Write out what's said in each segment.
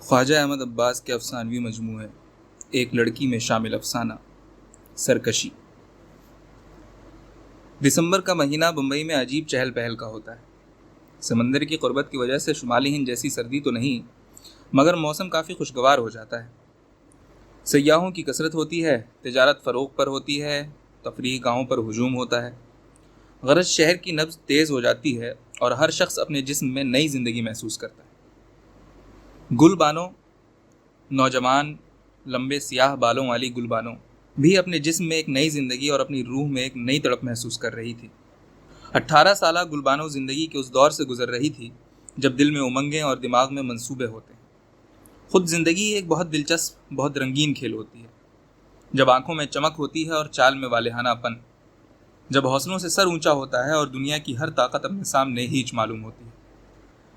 خواجہ احمد عباس کے افسانوی مجموعے ایک لڑکی میں شامل افسانہ سرکشی۔ دسمبر کا مہینہ بمبئی میں عجیب چہل پہل کا ہوتا ہے۔ سمندر کی قربت کی وجہ سے شمالی ہند جیسی سردی تو نہیں، مگر موسم کافی خوشگوار ہو جاتا ہے۔ سیاحوں کی کثرت ہوتی ہے، تجارت فروغ پر ہوتی ہے، تفریح گاہوں پر ہجوم ہوتا ہے۔ غرض شہر کی نبض تیز ہو جاتی ہے اور ہر شخص اپنے جسم میں نئی زندگی محسوس کرتا ہے۔ گل بانو، نوجوان لمبے سیاہ بالوں والی گل بانو بھی اپنے جسم میں ایک نئی زندگی اور اپنی روح میں ایک نئی تڑپ محسوس کر رہی تھی۔ 18 سالہ گل بانو زندگی کے اس دور سے گزر رہی تھی جب دل میں امنگیں اور دماغ میں منصوبے ہوتے ہیں۔ خود زندگی ایک بہت دلچسپ، بہت رنگین کھیل ہوتی ہے۔ جب آنکھوں میں چمک ہوتی ہے اور چال میں والہانہ پن، جب حوصلوں سے سر اونچا ہوتا ہے اور دنیا کی ہر طاقت اپنے سامنے ہیچ معلوم ہوتی ہے،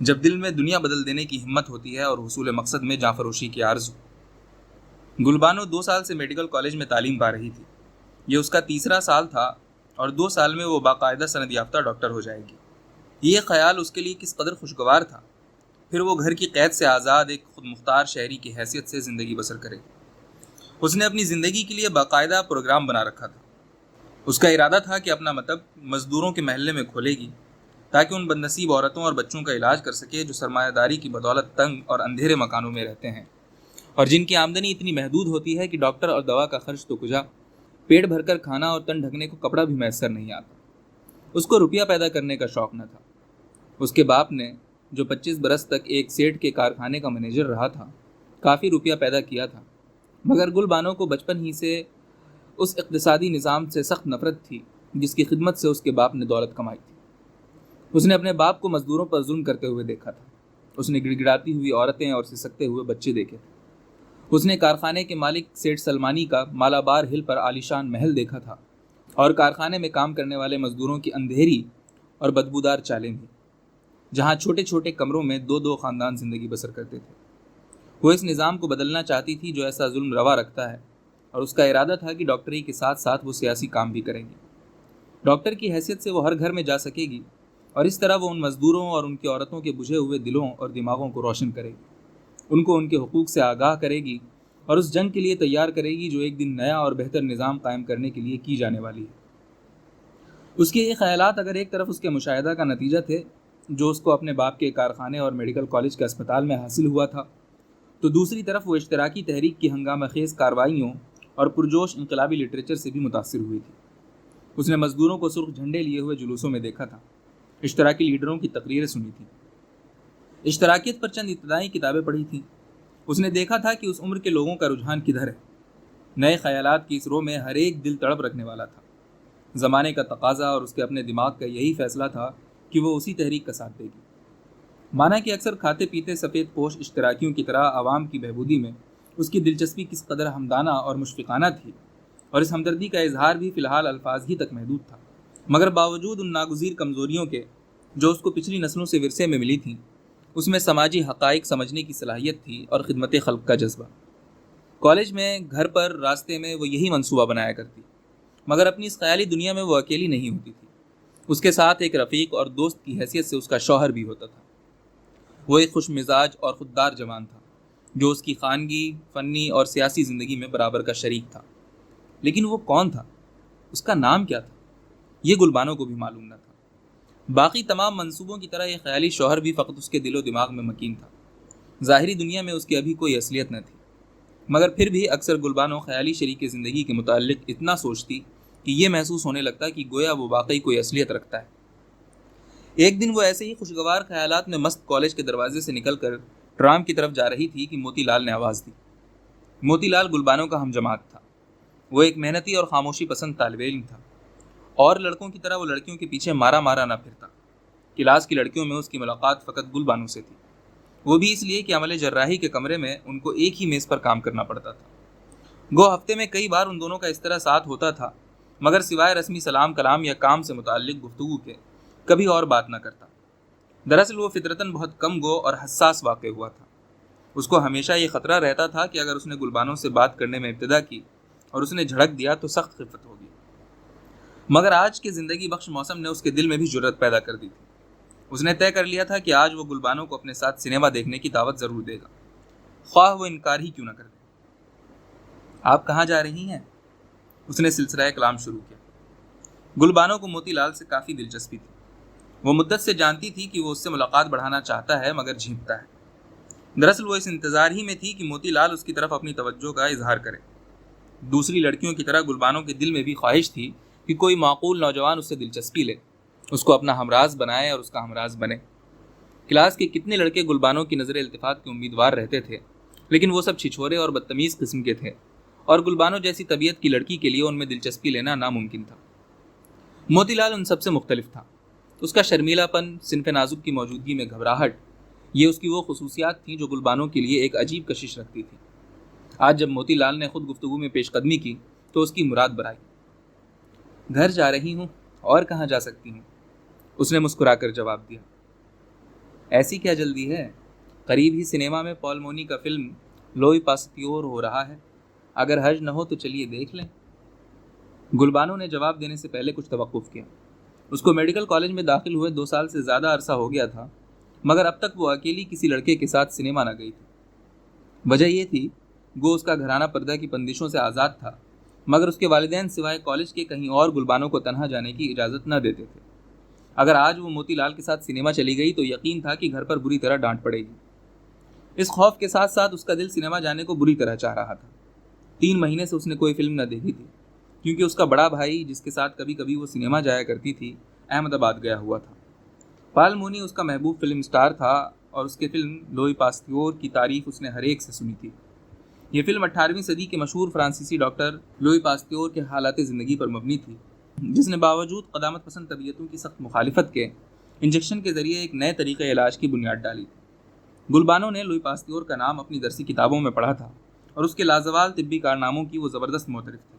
جب دل میں دنیا بدل دینے کی ہمت ہوتی ہے اور حصول مقصد میں جاں فروشی کی آرزو۔ گل بانو 2 سال سے میڈیکل کالج میں تعلیم پا رہی تھی۔ یہ اس کا تیسرا سال تھا اور 2 سال میں وہ باقاعدہ سند یافتہ ڈاکٹر ہو جائے گی۔ یہ خیال اس کے لیے کس قدر خوشگوار تھا۔ پھر وہ گھر کی قید سے آزاد ایک خود مختار شہری کی حیثیت سے زندگی بسر کرے گی۔ اس نے اپنی زندگی کے لیے باقاعدہ پروگرام بنا رکھا تھا۔ اس کا ارادہ تھا کہ اپنا مطب مزدوروں کے محلے میں کھولے گی تاکہ ان بدنصیب عورتوں اور بچوں کا علاج کر سکے جو سرمایہ داری کی بدولت تنگ اور اندھیرے مکانوں میں رہتے ہیں اور جن کی آمدنی اتنی محدود ہوتی ہے کہ ڈاکٹر اور دوا کا خرچ تو کجا، پیٹ بھر کر کھانا اور تن ڈھکنے کو کپڑا بھی میسر نہیں آتا۔ اس کو روپیہ پیدا کرنے کا شوق نہ تھا۔ اس کے باپ نے، جو 25 برس تک ایک سیٹ کے کارخانے کا مینیجر رہا تھا، کافی روپیہ پیدا کیا تھا، مگر گل بانو کو بچپن ہی سے اس اقتصادی نظام سے سخت نفرت تھی جس کی خدمت سے اس کے باپ نے دولت کمائی تھی۔ اس نے اپنے باپ کو مزدوروں پر ظلم کرتے ہوئے دیکھا تھا۔ اس نے گڑگڑاتی ہوئی عورتیں اور سسکتے ہوئے بچے دیکھے تھے۔ اس نے کارخانے کے مالک سیٹھ سلمانی کا مالابار ہل پر عالیشان محل دیکھا تھا اور کارخانے میں کام کرنے والے مزدوروں کی اندھیری اور بدبودار چالیں بھی، جہاں چھوٹے چھوٹے کمروں میں 2 خاندان زندگی بسر کرتے تھے۔ وہ اس نظام کو بدلنا چاہتی تھی جو ایسا ظلم روا رکھتا ہے، اور اس کا ارادہ تھا کہ ڈاکٹری کے ساتھ ساتھ وہ سیاسی کام بھی کریں گی۔ ڈاکٹر کی حیثیت سے وہ ہر گھر میں جا سکے گی اور اس طرح وہ ان مزدوروں اور ان کی عورتوں کے بجھے ہوئے دلوں اور دماغوں کو روشن کرے گی، ان کو ان کے حقوق سے آگاہ کرے گی اور اس جنگ کے لیے تیار کرے گی جو ایک دن نیا اور بہتر نظام قائم کرنے کے لیے کی جانے والی ہے۔ اس کے یہ خیالات اگر ایک طرف اس کے مشاہدہ کا نتیجہ تھے جو اس کو اپنے باپ کے کارخانے اور میڈیکل کالج کے اسپتال میں حاصل ہوا تھا، تو دوسری طرف وہ اشتراکی تحریک کی ہنگامہ خیز کارروائیوں اور پرجوش انقلابی لٹریچر سے بھی متاثر ہوئی تھی۔ اس نے مزدوروں کو سرخ جھنڈے لیے ہوئے جلوسوں میں دیکھا تھا، اشتراکی لیڈروں کی تقریریں سنی تھیں، اشتراکیت پر چند ابتدائی کتابیں پڑھی تھیں۔ اس نے دیکھا تھا کہ اس عمر کے لوگوں کا رجحان کدھر ہے۔ نئے خیالات کی اس رو میں ہر ایک دل تڑپ رکھنے والا تھا۔ زمانے کا تقاضا اور اس کے اپنے دماغ کا یہی فیصلہ تھا کہ وہ اسی تحریک کا ساتھ دے گی۔ مانا کہ اکثر کھاتے پیتے سفید پوش اشتراکیوں کی طرح عوام کی بہبودی میں اس کی دلچسپی کس قدر ہمدانہ اور مشفقانہ تھی، اور اس ہمدردی کا اظہار بھی فی الحال الفاظ ہی تک محدود تھا، مگر باوجود ان ناگزیر کمزوریوں کے جو اس کو پچھلی نسلوں سے ورثے میں ملی تھیں، اس میں سماجی حقائق سمجھنے کی صلاحیت تھی اور خدمت خلق کا جذبہ۔ کالج میں، گھر پر، راستے میں وہ یہی منصوبہ بنایا کرتی، مگر اپنی اس خیالی دنیا میں وہ اکیلی نہیں ہوتی تھی۔ اس کے ساتھ ایک رفیق اور دوست کی حیثیت سے اس کا شوہر بھی ہوتا تھا۔ وہ ایک خوش مزاج اور خوددار جوان تھا جو اس کی خانگی، فنی اور سیاسی زندگی میں برابر کا شریک تھا۔ لیکن وہ کون تھا؟ اس کا نام کیا تھا؟ یہ گل بانو کو بھی معلوم نہ تھا۔ باقی تمام منصوبوں کی طرح یہ خیالی شوہر بھی فقط اس کے دل و دماغ میں مکین تھا۔ ظاہری دنیا میں اس کی ابھی کوئی اصلیت نہ تھی، مگر پھر بھی اکثر گل بانو خیالی شریک زندگی کے متعلق اتنا سوچتی کہ یہ محسوس ہونے لگتا کہ گویا وہ واقعی کوئی اصلیت رکھتا ہے۔ ایک دن وہ ایسے ہی خوشگوار خیالات میں مست کالج کے دروازے سے نکل کر ٹرام کی طرف جا رہی تھی کہ موتی لال نے آواز دی۔ موتی لال گل بانو کا ہم جماعت تھا۔ وہ ایک محنتی اور خاموشی پسند طالب علم تھا، اور لڑکوں کی طرح وہ لڑکیوں کے پیچھے مارا نہ پھرتا۔ کلاس کی لڑکیوں میں اس کی ملاقات فقط گل بانو سے تھی، وہ بھی اس لیے کہ عملے جراحی کے کمرے میں ان کو ایک ہی میز پر کام کرنا پڑتا تھا۔ گو ہفتے میں کئی بار ان دونوں کا اس طرح ساتھ ہوتا تھا، مگر سوائے رسمی سلام کلام یا کام سے متعلق گفتگو کے کبھی اور بات نہ کرتا۔ دراصل وہ فطرتاً بہت کم گو اور حساس واقع ہوا تھا۔ اس کو ہمیشہ یہ خطرہ رہتا تھا کہ اگر اس نے گل بانو سے بات کرنے میں ابتدا کی اور اس نے جھڑک دیا تو سخت خفت ہوگی، مگر آج کے زندگی بخش موسم نے اس کے دل میں بھی جرأت پیدا کر دی تھی۔ اس نے طے کر لیا تھا کہ آج وہ گل بانو کو اپنے ساتھ سنیما دیکھنے کی دعوت ضرور دے گا۔ خواہ وہ انکار ہی کیوں نہ کر دے۔ آپ کہاں جا رہی ہیں؟ اس نے سلسلہ کلام شروع کیا۔ گلبانو کو موتی لال سے کافی دلچسپی تھی۔ وہ مدت سے جانتی تھی کہ وہ اس سے ملاقات بڑھانا چاہتا ہے مگر جھیمتا ہے۔ دراصل وہ اس انتظار ہی میں تھی کہ موتی لال اس کی طرف اپنی توجہ کا اظہار کرے۔ دوسری لڑکیوں کی طرح گلبانو کے دل میں بھی خواہش تھی کہ کوئی معقول نوجوان اس سے دلچسپی لے، اس کو اپنا ہمراز بنائے اور اس کا ہمراز بنے۔ کلاس کے کتنے لڑکے گلبانو کی نظر التفات کے امیدوار رہتے تھے، لیکن وہ سب چھچھورے اور بدتمیز قسم کے تھے، اور گلبانو جیسی طبیعت کی لڑکی کے لیے ان میں دلچسپی لینا ناممکن تھا۔ موتی لال ان سب سے مختلف تھا۔ اس کا شرمیلا پن، صنف نازک کی موجودگی میں گھبراہٹ، یہ اس کی وہ خصوصیات تھیں جو گلبانو کے لیے ایک عجیب کشش رکھتی تھی۔ آج جب موتی لال نے خود گفتگو میں پیش قدمی کی تو اس کی مراد برائی۔ گھر جا رہی ہوں، اور کہاں جا سکتی ہوں؟ اس نے مسکرا کر جواب دیا۔ ایسی کیا جلدی ہے؟ قریب ہی سنیما میں پال مونی کا فلم لوئی پاستیور ہو رہا ہے، اگر حرج نہ ہو تو چلیے دیکھ لیں۔ گلبانو نے جواب دینے سے پہلے کچھ توقف کیا۔ اس کو میڈیکل کالج میں داخل ہوئے 2 سال سے زیادہ عرصہ ہو گیا تھا، مگر اب تک وہ اکیلی کسی لڑکے کے ساتھ سنیما نہ گئی تھی۔ وجہ یہ تھی گو اس کا گھرانہ پردہ کی بندشوں سے آزاد تھا، مگر اس کے والدین سوائے کالج کے کہیں اور گلبانو کو تنہا جانے کی اجازت نہ دیتے تھے۔ اگر آج وہ موتی لال کے ساتھ سنیما چلی گئی تو یقین تھا کہ گھر پر بری طرح ڈانٹ پڑے گی۔ اس خوف کے ساتھ ساتھ اس کا دل سنیما جانے کو بری طرح چاہ رہا تھا۔ 3 مہینے سے اس نے کوئی فلم نہ دیکھی تھی، کیونکہ اس کا بڑا بھائی جس کے ساتھ کبھی کبھی وہ سنیما جایا کرتی تھی احمد آباد گیا ہوا تھا۔ پال مونی اس کا محبوب فلم سٹار تھا اور اس کے فلم لوئی پاستیور کی تعریف اس نے ہر ایک سے سنی تھی۔ یہ فلم 18ویں صدی کے مشہور فرانسیسی ڈاکٹر لوئی پاستیور کے حالات زندگی پر مبنی تھی، جس نے باوجود قدامت پسند طبیعتوں کی سخت مخالفت کے انجیکشن کے ذریعے ایک نئے طریقے علاج کی بنیاد ڈالی تھی۔ گلبانو نے لوئی پاستیور کا نام اپنی درسی کتابوں میں پڑھا تھا اور اس کے لازوال طبی کارناموں کی وہ زبردست معترف تھی۔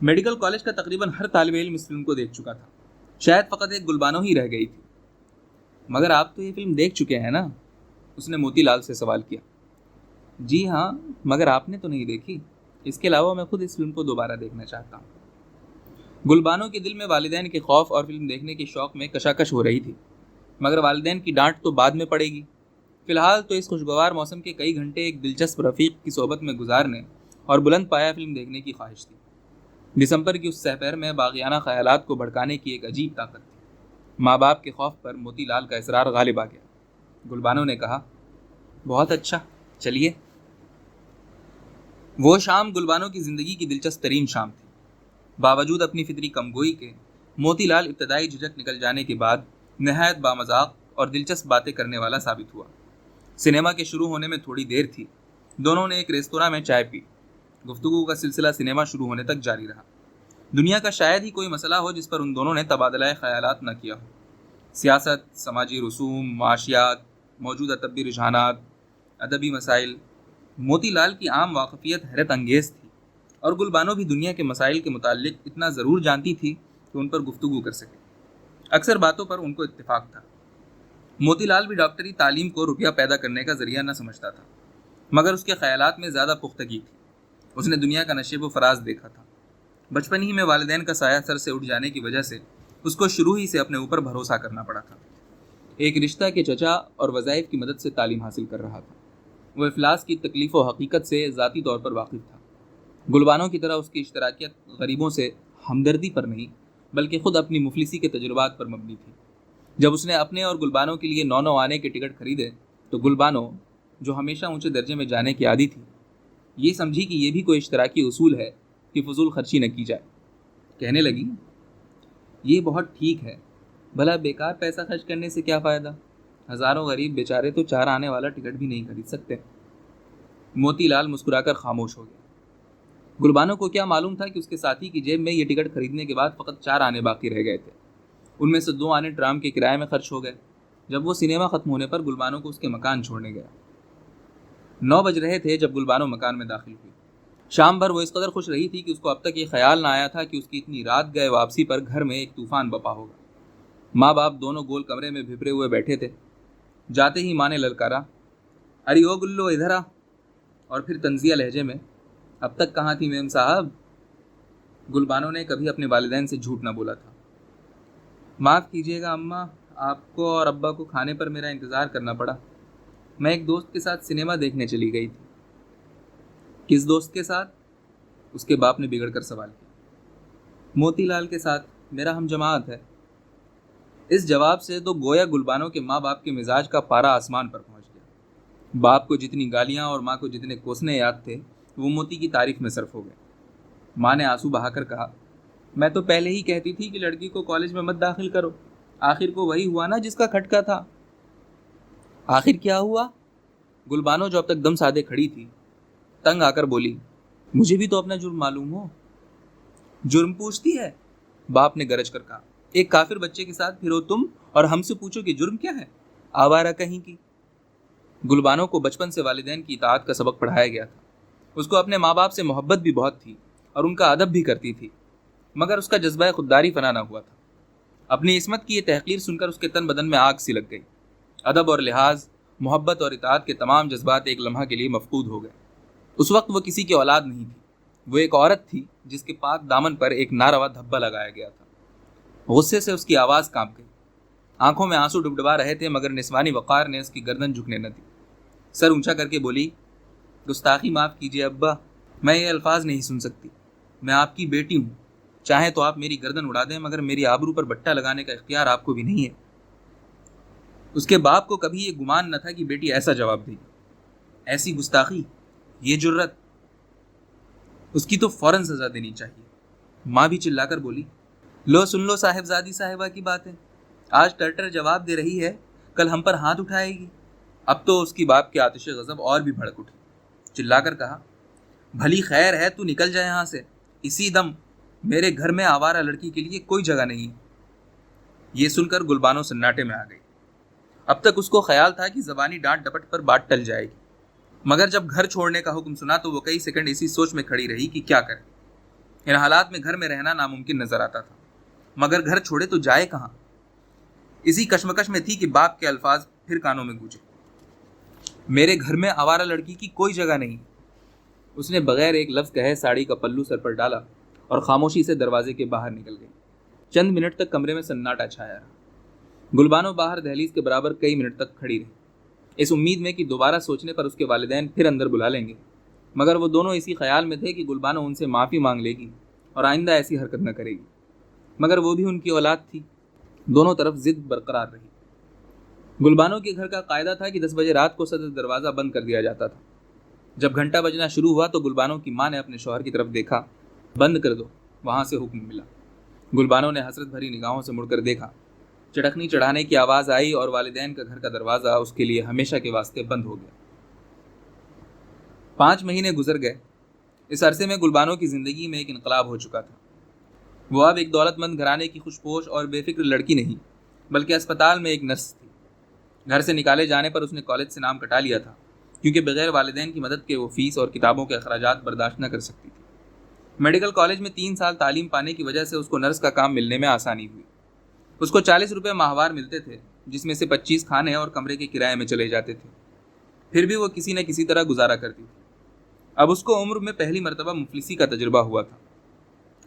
میڈیکل کالج کا تقریباً ہر طالب علم اس فلم کو دیکھ چکا تھا، شاید فقط ایک گلبانو ہی رہ گئی تھی۔ مگر آپ تو یہ فلم دیکھ چکے ہیں نا؟ اس نے موتی لال سے سوال کیا۔ جی ہاں، مگر آپ نے تو نہیں دیکھی۔ اس کے علاوہ میں خود اس فلم کو دوبارہ دیکھنا چاہتا ہوں۔ گلبانو کے دل میں والدین کے خوف اور فلم دیکھنے کے شوق میں کشاکش ہو رہی تھی، مگر والدین کی ڈانٹ تو بعد میں پڑے گی۔ فی الحال تو اس خوشگوار موسم کے کئی گھنٹے ایک دلچسپ رفیق کی صحبت میں گزارنے اور بلند پایا فلم دیکھنے کی خواہش تھی۔ دسمبر کی اس سحپہر میں باغیانہ خیالات کو بھڑکانے کی ایک عجیب طاقت تھی۔ ماں باپ کے خوف پر موتی لال کا اصرار غالب آ گیا۔ گلبانو نے کہا، بہت اچھا، چلیے۔ وہ شام گلبانو کی زندگی کی دلچسپ ترین شام تھی۔ باوجود اپنی فطری کمگوئی کے، موتی لال ابتدائی جھجک نکل جانے کے بعد نہایت بامذاق اور دلچسپ باتیں کرنے والا ثابت ہوا۔ سنیما کے شروع ہونے میں تھوڑی دیر تھی۔ دونوں نے ایک ریستوراں میں چائے پی۔ گفتگو کا سلسلہ سنیما شروع ہونے تک جاری رہا۔ دنیا کا شاید ہی کوئی مسئلہ ہو جس پر ان دونوں نے تبادلہ خیالات نہ کیا ہو۔ سیاست، سماجی رسوم، معاشیات، موجودہ طبی رجحانات، ادبی مسائل۔ موتی لال کی عام واقفیت حیرت انگیز تھی، اور گلبانو بھی دنیا کے مسائل کے متعلق اتنا ضرور جانتی تھی کہ ان پر گفتگو کر سکے۔ اکثر باتوں پر ان کو اتفاق تھا۔ موتی لال بھی ڈاکٹری تعلیم کو روپیہ پیدا کرنے کا ذریعہ نہ سمجھتا تھا، مگر اس کے خیالات میں زیادہ پختگی تھی۔ اس نے دنیا کا نشیب و فراز دیکھا تھا۔ بچپن ہی میں والدین کا سایہ سر سے اٹھ جانے کی وجہ سے اس کو شروع ہی سے اپنے اوپر بھروسہ کرنا پڑا تھا۔ ایک رشتہ کے چچا اور وظائف کی مدد سے تعلیم حاصل کر رہا تھا۔ وہ افلاس کی تکلیف و حقیقت سے ذاتی طور پر واقف تھا۔ گلبانو کی طرح اس کی اشتراکیت غریبوں سے ہمدردی پر نہیں، بلکہ خود اپنی مفلسی کے تجربات پر مبنی تھی۔ جب اس نے اپنے اور گلبانو کے لیے 9 آنے کے ٹکٹ خریدے تو گلبانو، جو ہمیشہ اونچے درجے میں جانے کی عادی تھی، یہ سمجھی کہ یہ بھی کوئی اشتراکی اصول ہے کہ فضول خرچی نہ کی جائے۔ کہنے لگی، یہ بہت ٹھیک ہے، بھلا بیکار پیسہ خرچ کرنے سے کیا فائدہ؟ ہزاروں غریب بیچارے تو 4 آنے والا ٹکٹ بھی نہیں خرید سکتے۔ موتی لال مسکرا کر خاموش ہو گیا۔ گلبانو کو کیا معلوم تھا کہ اس کے ساتھی کی جیب میں یہ ٹکٹ خریدنے کے بعد فقط 4 آنے باقی رہ گئے تھے۔ ان میں سے 2 آنے ٹرام کے کرائے میں خرچ ہو گئے۔ جب وہ سنیما ختم ہونے پر گلبانو کو اس کے مکان چھوڑنے گیا۔ 9 بج رہے تھے جب گلبانو مکان میں داخل ہوئی۔ شام بھر وہ اس قدر خوش رہی تھی کہ اس کو اب تک یہ خیال نہ آیا تھا کہ اس کی اتنی رات گئے واپسی پر گھر میں ایک طوفان بپا ہوگا۔ ماں باپ دونوں گول کمرے میں بھپرے ہوئے بیٹھے تھے۔ جاتے ہی ماں نے للکارا، اری او گلو ادھر آ، اور پھر طنزیہ لہجے میں، اب تک کہاں تھی میم صاحب؟ گلبانو نے کبھی اپنے والدین سے جھوٹ نہ بولا تھا۔ معاف کیجیے گا اماں، آپ کو اور ابا کو کھانے پر میرا انتظار کرنا پڑا۔ میں ایک دوست کے ساتھ سنیما دیکھنے چلی گئی تھی۔ کس دوست کے ساتھ؟ اس کے باپ نے بگڑ کر سوال کیا۔ موتی لال کے ساتھ، میرا ہم جماعت ہے۔ اس جواب سے تو گویا گلبانو کے ماں باپ کے مزاج کا پارا آسمان پر پہنچ گیا۔ باپ کو جتنی گالیاں اور ماں کو جتنے کوسنے یاد تھے وہ موتی کی تعریف میں صرف ہو گئے۔ ماں نے آنسو بہا کر کہا، میں تو پہلے ہی کہتی تھی کہ لڑکی کو کالج میں مت داخل کرو، آخر کو وہی ہوا نا جس کا کھٹکا تھا۔ آخر کیا ہوا؟ گلبانو جو اب تک دم سادے کھڑی تھی تنگ آ کر بولی، مجھے بھی تو اپنا جرم معلوم ہو۔ جرم پوچھتی ہے؟ باپ نے گرج کر کہا، ایک کافر بچے کے ساتھ پھرو تم اور ہم سے پوچھو کہ جرم کیا ہے؟ آوارہ کہیں کی۔ گلبانو کو بچپن سے والدین کی اطاعت کا سبق پڑھایا گیا تھا۔ اس کو اپنے ماں باپ سے محبت بھی بہت تھی اور ان کا ادب بھی کرتی تھی، مگر اس کا جذبہ خودداری فنا نہ ہوا تھا۔ اپنی عصمت کی یہ تحقیر سن کر اس کے تن بدن میں آگ سی لگ گئی۔ ادب اور لحاظ، محبت اور اطاعت کے تمام جذبات ایک لمحہ کے لیے مفقود ہو گئے۔ اس وقت وہ کسی کی اولاد نہیں تھی، وہ ایک عورت تھی جس کے پاک دامن پر ایک ناروا دھبا لگایا گیا تھا۔ غصے سے اس کی آواز کانپ گئی، آنکھوں میں آنسو ڈبڈبا رہے تھے، مگر نسوانی وقار نے اس کی گردن جھکنے نہ دی۔ سر اونچا کر کے بولی، گستاخی معاف کیجیے ابا، میں یہ الفاظ نہیں سن سکتی۔ میں آپ کی بیٹی ہوں، چاہیں تو آپ میری گردن اڑا دیں، مگر میری آبرو پر بٹا لگانے کا اختیار آپ کو بھی نہیں ہے۔ اس کے باپ کو کبھی یہ گمان نہ تھا کہ بیٹی ایسا جواب دے گی۔ ایسی گستاخی، یہ جرت، اس کی تو فوراً سزا دینی چاہیے۔ ماں بھی چلا کر بولی، لو سن لو صاحبزادی صاحبہ کی باتیں، آج ٹرٹر جواب دے رہی ہے، کل ہم پر ہاتھ اٹھائے گی۔ اب تو اس کی باپ کے آتش غضب اور بھی بھڑک اٹھی، چلا کر کہا، بھلی خیر ہے تو نکل جائے یہاں سے، اسی دم، میرے گھر میں آوارہ لڑکی کے لیے کوئی جگہ نہیں۔ یہ سن کر گلبانو سناٹے میں آ گئی۔ اب تک اس کو خیال تھا کہ زبانی ڈانٹ ڈپٹ پر بات ٹل جائے گی، مگر جب گھر چھوڑنے کا حکم سنا تو وہ کئی سیکنڈ اسی سوچ میں کھڑی رہی کہ کیا کرے۔ ان حالات میں گھر میں رہنا ناممکن نظر آتا تھا، مگر گھر چھوڑے تو جائے کہاں؟ اسی کشمکش میں تھی کہ باپ کے الفاظ پھر کانوں میں گونجے، میرے گھر میں آوارہ لڑکی کی کوئی جگہ نہیں۔ اس نے بغیر ایک لفظ کہے ساڑی کا پلو سر پر ڈالا اور خاموشی سے دروازے کے باہر نکل گئی۔ چند منٹ تک کمرے میں سناٹا چھایا رہا۔ گلبانو باہر دہلیز کے برابر کئی منٹ تک کھڑی رہی، اس امید میں کہ دوبارہ سوچنے پر اس کے والدین پھر اندر بلا لیں گے، مگر وہ دونوں اسی خیال میں تھے کہ گلبانو ان سے معافی مانگ لے گی اور آئندہ ایسی حرکت نہ کرے گی، مگر وہ بھی ان کی اولاد تھی۔ دونوں طرف ضد برقرار رہی۔ گلبانو کے گھر کا قاعدہ تھا کہ 10 بجے رات کو صدر دروازہ بند کر دیا جاتا تھا۔ جب گھنٹہ بجنا شروع ہوا تو گلبانو کی ماں نے اپنے شوہر کی طرف دیکھا، بند کر دو، وہاں سے حکم ملا۔ گلبانو نے حسرت بھری نگاہوں سے مڑ کر دیکھا، چڑکنی چڑھانے کی آواز آئی اور والدین کا گھر کا دروازہ اس کے لیے ہمیشہ کے واسطے بند ہو گیا۔ 5 مہینے گزر گئے۔ اس عرصے میں گلبانو کی زندگی میں ایک انقلاب ہو چکا تھا۔ وہ اب ایک دولت مند گھرانے کی خوش پوش اور بے فکر لڑکی نہیں، بلکہ اسپتال میں ایک نرس تھی۔ گھر سے نکالے جانے پر اس نے کالج سے نام کٹا لیا تھا، کیونکہ بغیر والدین کی مدد کے وہ فیس اور کتابوں کے اخراجات برداشت نہ کر سکتی تھی۔ میڈیکل کالج میں 3 سال تعلیم پانے کی وجہ سے اس کو نرس کا کام ملنے میں آسانی ہوئی۔ اس کو 40 روپے ماہوار ملتے تھے، جس میں سے 25 کھانے اور کمرے کے کرائے میں چلے جاتے تھے۔ پھر بھی وہ کسی نہ کسی طرح گزارا کرتی تھی۔ اب اس کو عمر میں پہلی مرتبہ مفلسی کا تجربہ ہوا تھا۔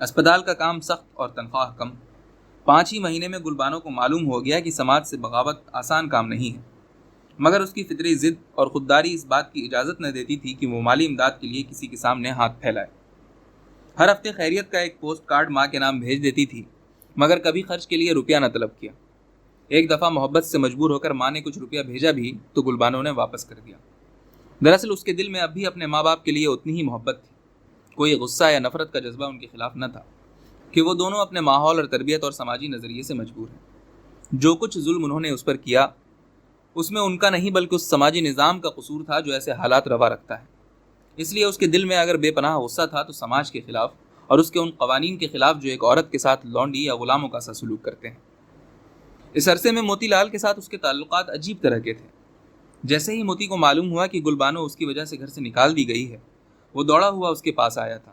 اسپتال کا کام سخت اور تنخواہ کم۔ 5 ہی مہینے میں گلبانو کو معلوم ہو گیا کہ سماج سے بغاوت آسان کام نہیں ہے، مگر اس کی فطری ضد اور خودداری اس بات کی اجازت نہ دیتی تھی کہ وہ مالی امداد کے لیے کسی کے سامنے ہاتھ پھیلائے۔ ہر ہفتے خیریت کا ایک پوسٹ کارڈ ماں کے نام بھیج دیتی تھی، مگر کبھی خرچ کے لیے روپیہ نہ طلب کیا۔ ایک دفعہ محبت سے مجبور ہو کر ماں نے کچھ روپیہ بھیجا بھی تو گلبانو نے واپس کر دیا۔ دراصل اس کے دل میں اب بھی اپنے ماں باپ کے لیے اتنی ہی محبت تھی، کوئی غصہ یا نفرت کا جذبہ ان کے خلاف نہ تھا، کہ وہ دونوں اپنے ماحول اور تربیت اور سماجی نظریے سے مجبور ہیں۔ جو کچھ ظلم انہوں نے اس پر کیا، اس میں ان کا نہیں بلکہ اس سماجی نظام کا قصور تھا جو ایسے حالات روا رکھتا ہے۔ اس لیے اس کے دل میں اگر بے پناہ غصہ تھا تو سماج کے خلاف اور اس کے ان قوانین کے خلاف جو ایک عورت کے ساتھ لونڈی یا غلاموں کا سا سلوک کرتے ہیں۔ اس عرصے میں موتی لال کے ساتھ اس کے تعلقات عجیب طرح کے تھے۔ جیسے ہی موتی کو معلوم ہوا کہ گلبانو اس کی وجہ سے گھر سے نکال دی گئی ہے، وہ دوڑا ہوا اس کے پاس آیا تھا۔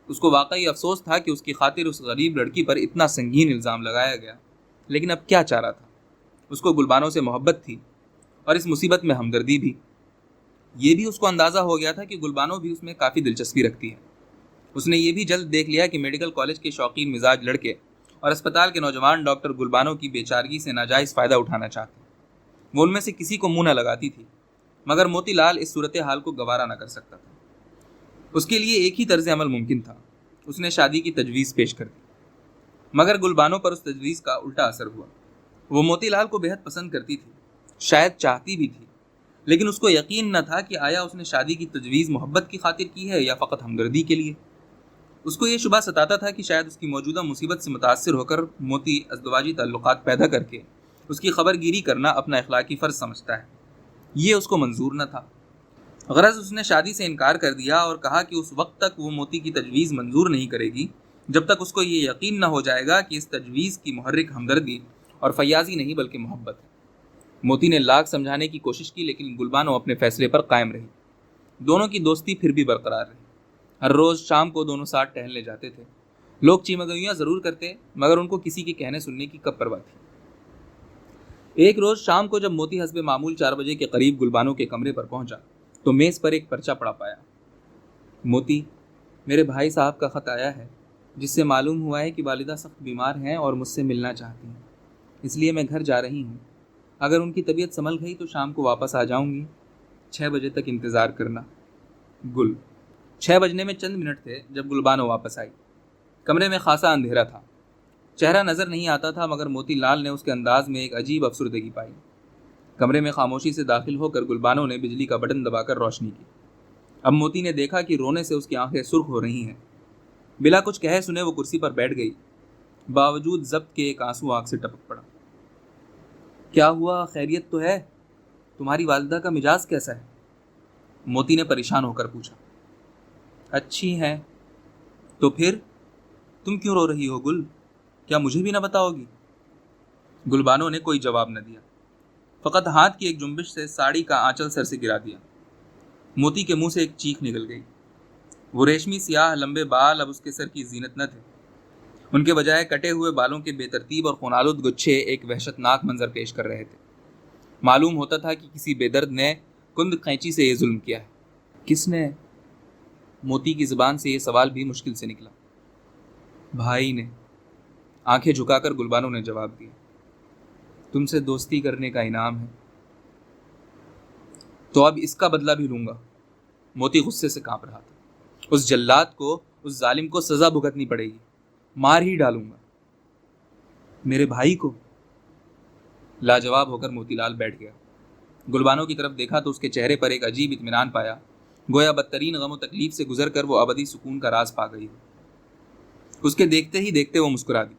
اس کو واقعی افسوس تھا کہ اس کی خاطر اس غریب لڑکی پر اتنا سنگین الزام لگایا گیا، لیکن اب کیا چارہ تھا؟ اس کو گلبانو سے محبت تھی اور اس مصیبت میں ہمدردی بھی۔ یہ بھی اس کو اندازہ ہو گیا تھا کہ گلبانو بھی اس میں کافی دلچسپی رکھتی ہے۔ اس نے یہ بھی جلد دیکھ لیا کہ میڈیکل کالج کے شوقین مزاج لڑکے اور اسپتال کے نوجوان ڈاکٹر گلبانو کی بے چارگی سے ناجائز فائدہ اٹھانا چاہتے ہیں۔ وہ ان میں سے کسی کو منہ نہ لگاتی تھی، مگر موتی لال اس صورتحال کو گوارا نہ کر سکتا تھا۔ اس کے لیے ایک ہی طرز عمل ممکن تھا، اس نے شادی کی تجویز پیش کر دی، مگر گلبانو پر اس تجویز کا الٹا اثر ہوا۔ وہ موتی لال کو بہت پسند کرتی تھی، شاید چاہتی بھی تھی، لیکن اس کو یقین نہ تھا کہ آیا اس نے شادی کی تجویز محبت کی خاطر کی ہے یا فقط ہمدردی کے لیے۔ اس کو یہ شبہ ستاتا تھا کہ شاید اس کی موجودہ مصیبت سے متاثر ہو کر موتی ازدواجی تعلقات پیدا کر کے اس کی خبر گیری کرنا اپنا اخلاقی فرض سمجھتا ہے۔ یہ اس کو منظور نہ تھا۔ غرض اس نے شادی سے انکار کر دیا اور کہا کہ اس وقت تک وہ موتی کی تجویز منظور نہیں کرے گی جب تک اس کو یہ یقین نہ ہو جائے گا کہ اس تجویز کی محرک ہمدردی اور فیاضی نہیں بلکہ محبت ہے۔ موتی نے لاکھ سمجھانے کی کوشش کی، لیکن گلبانو اپنے فیصلے پر قائم رہی۔ دونوں کی دوستی پھر بھی برقرار رہی۔ ہر روز شام کو دونوں ساتھ ٹہلنے جاتے تھے۔ لوگ چیمگویاں ضرور کرتے، مگر ان کو کسی کے کہنے سننے کی کب پرواہ تھی۔ ایک روز شام کو جب موتی حسب معمول 4 بجے کے قریب گلبانو کے کمرے پر پہنچا تو میز پر ایک پرچہ پڑا پایا۔ موتی، میرے بھائی صاحب کا خط آیا ہے، جس سے معلوم ہوا ہے کہ والدہ سخت بیمار ہیں اور مجھ سے ملنا چاہتی ہیں، اس لیے میں گھر جا رہی ہوں۔ اگر ان کی طبیعت سنبھل گئی تو شام کو واپس آ جاؤں گی، 6 بجے تک انتظار کرنا۔ گل۔ 6 بجنے میں چند منٹ تھے جب گلبانو واپس آئی۔ کمرے میں خاصا اندھیرا تھا، چہرہ نظر نہیں آتا تھا، مگر موتی لال نے اس کے انداز میں ایک عجیب افسردگی پائی۔ کمرے میں خاموشی سے داخل ہو کر گلبانو نے بجلی کا بٹن دبا کر روشنی کی۔ اب موتی نے دیکھا کہ رونے سے اس کی آنکھیں سرخ ہو رہی ہیں۔ بلا کچھ کہے سنے وہ کرسی پر بیٹھ گئی، باوجود ضبط کے ایک آنسو آنکھ سے ٹپک پڑا۔ کیا ہوا؟ خیریت تو ہے؟ تمہاری والدہ کا مزاج کیسا ہے؟ موتی نے پریشان ہو کر پوچھا۔ اچھی ہیں۔ تو پھر تم کیوں رو رہی ہو گل؟ کیا مجھے بھی نہ بتاؤ گی؟ گلبانو نے کوئی جواب نہ دیا، فقط ہاتھ کی ایک جنبش سے ساڑی کا آنچل سر سے گرا دیا۔ موتی کے منہ سے ایک چیخ نکل گئی۔ وہ ریشمی سیاہ لمبے بال اب اس کے سر کی زینت نہ تھے، ان کے بجائے کٹے ہوئے بالوں کے بے ترتیب اور خونالود گچھے ایک وحشت ناک منظر پیش کر رہے تھے۔ معلوم ہوتا تھا کہ کسی بے درد نے کند قینچی سے یہ ظلم کیا ہے۔ کس نے؟ موتی کی زبان سے یہ سوال بھی مشکل سے نکلا۔ بھائی نے، آنکھیں جھکا کر گلبانو نے جواب دیا۔ تم سے دوستی کرنے کا انعام ہے، تو اب اس کا بدلہ بھی لوں گا۔ موتی غصے سے کانپ رہا تھا۔ اس جلاد کو، اس ظالم کو سزا بھگتنی پڑے گی، مار ہی ڈالوں گا۔ میرے بھائی کو؟ لاجواب ہو کر موتی لال بیٹھ گیا۔ گلبانو کی طرف دیکھا تو اس کے چہرے پر ایک عجیب اطمینان پایا، گویا بدترین غم و تکلیف سے گزر کر وہ ابدی سکون کا راز پا گئی ہو۔ اس کے دیکھتے ہی دیکھتے وہ مسکرا دی۔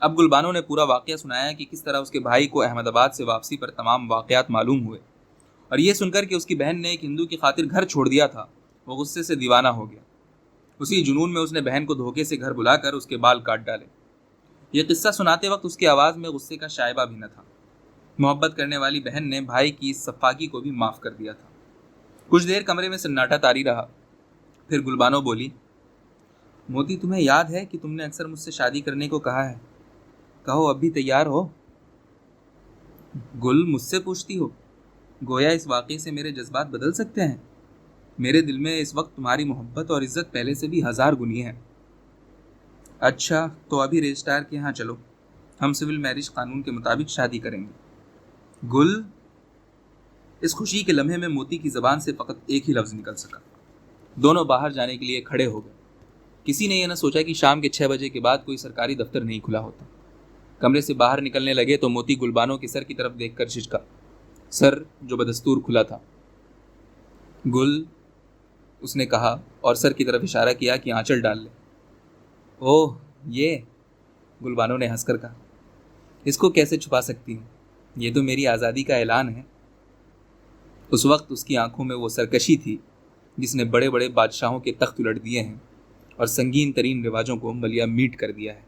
اب گلبانو نے پورا واقعہ سنایا کہ کس طرح اس کے بھائی کو احمد آباد سے واپسی پر تمام واقعات معلوم ہوئے، اور یہ سن کر کہ اس کی بہن نے ایک ہندو کی خاطر گھر چھوڑ دیا تھا، وہ غصے سے دیوانہ ہو گیا۔ اسی جنون میں اس نے بہن کو دھوکے سے گھر بلا کر اس کے بال کاٹ ڈالے۔ یہ قصہ سناتے وقت اس کی آواز میں غصے کا شائبہ بھی نہ تھا۔ محبت کرنے والی بہن نے بھائی کی اس سفاکی کو بھی معاف کر دیا تھا۔ کچھ دیر کمرے میں سناٹا طاری رہا، پھر گلبانو بولی، موتی تمہیں یاد ہے کہ تم نے اکثر مجھ سے شادی کرنے کو کہا ہے، کہو اب بھی تیار ہو؟ گل، مجھ سے پوچھتی ہو؟ گویا اس واقعے سے میرے جذبات بدل سکتے ہیں۔ میرے دل میں اس وقت تمہاری محبت اور عزت پہلے سے بھی 1000 گنی ہے۔ اچھا، تو ابھی رجسٹرار کے ہاں چلو، ہم سول میرج قانون کے مطابق شادی کریں گے۔ گل۔ اس خوشی کے لمحے میں موتی کی زبان سے فقط ایک ہی لفظ نکل سکا۔ دونوں باہر جانے کے لیے کھڑے ہو گئے۔ کسی نے یہ نہ سوچا کہ شام کے 6 بجے کے بعد کوئی سرکاری دفتر نہیں کھلا ہوتا۔ کمرے سے باہر نکلنے لگے تو موتی گلبانو کے سر کی طرف دیکھ کر جھجکا، سر جو بدستور کھلا تھا۔ گل، اس نے کہا اور سر کی طرف اشارہ کیا کہ آنچل ڈال لے۔ اوہ یہ، گلبانو نے ہنس کر کہا، اس کو کیسے چھپا سکتی ہوں، یہ تو میری آزادی کا اعلان ہے۔ اس وقت اس کی آنکھوں میں وہ سرکشی تھی جس نے بڑے بڑے بادشاہوں کے تخت الٹ دیے ہیں اور سنگین ترین رواجوں کو ملیا میٹ کر دیا ہے۔